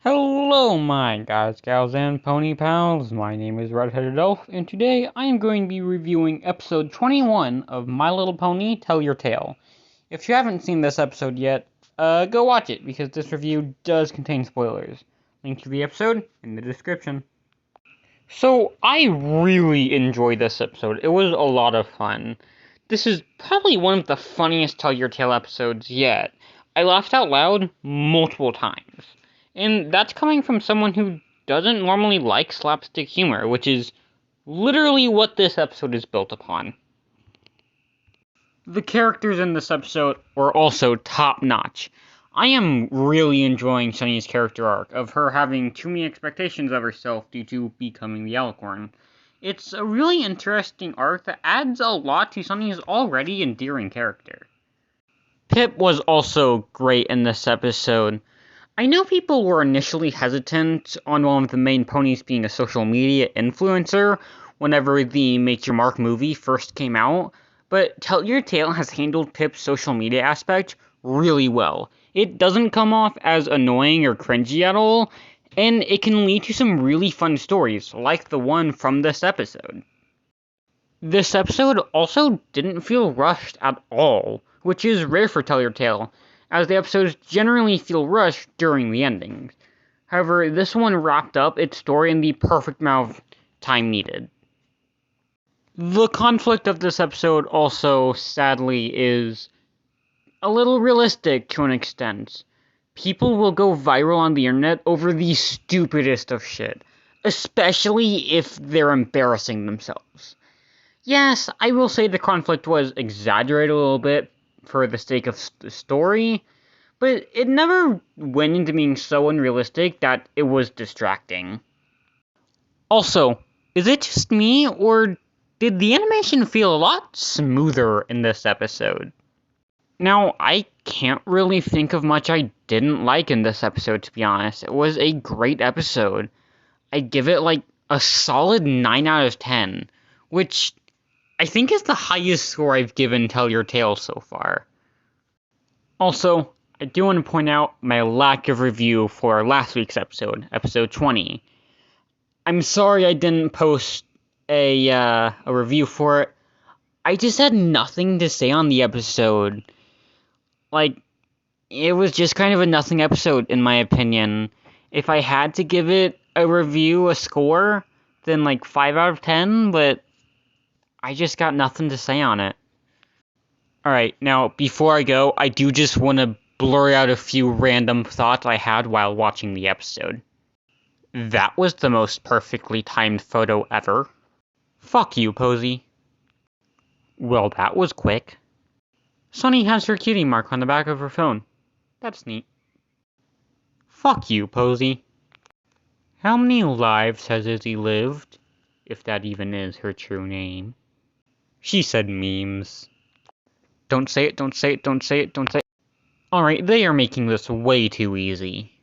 Hello, my guys, gals, and pony pals. My name is Redheaded Elf, and today I am going to be reviewing episode 21 of My Little Pony: Tell Your Tale. If you haven't seen this episode yet, go watch it because this review does contain spoilers. Link to the episode in the description. So, I really enjoyed this episode. It was a lot of fun. This is probably one of the funniest Tell Your Tale episodes yet. I laughed out loud multiple times. And that's coming from someone who doesn't normally like slapstick humor, which is literally what this episode is built upon. The characters in this episode were also top-notch. I am really enjoying Sunny's character arc, of her having too many expectations of herself due to becoming the Alicorn. It's a really interesting arc that adds a lot to Sunny's already endearing character. Pip was also great in this episode. I know people were initially hesitant on one of the main ponies being a social media influencer whenever the Make Your Mark movie first came out, but Tell Your Tale has handled Pip's social media aspect really well. It doesn't come off as annoying or cringy at all, and it can lead to some really fun stories, like the one from this episode. This episode also didn't feel rushed at all, which is rare for Tell Your Tale, as the episodes generally feel rushed during the endings. However, this one wrapped up its story in the perfect amount of time needed. The conflict of this episode also, sadly, is a little realistic to an extent. People will go viral on the internet over the stupidest of shit, especially if they're embarrassing themselves. Yes, I will say the conflict was exaggerated a little bit for the sake of the story, but it never went into being so unrealistic that it was distracting. Also, is it just me, or did the animation feel a lot smoother in this episode? Now, I can't really think of much I didn't like in this episode, to be honest. It was a great episode. I'd give it like a solid 9 out of 10, which I think is the highest score I've given Tell Your Tale so far. Also, I do want to point out my lack of review for last week's episode, episode 20. I'm sorry I didn't post a review for it. I just had nothing to say on the episode. It was just kind of a nothing episode, in my opinion. If I had to give it a review, a score, then 5 out of 10, but I just got nothing to say on it. Alright, now, before I go, I do just want to blur out a few random thoughts I had while watching the episode. That was the most perfectly timed photo ever. Fuck you, Posey. Well, that was quick. Sunny has her cutie mark on the back of her phone. That's neat. Fuck you, Posey. How many lives has Izzy lived? If that even is her true name. She said memes. Don't say it, don't say it, don't say it, don't say it. Alright, they are making this way too easy.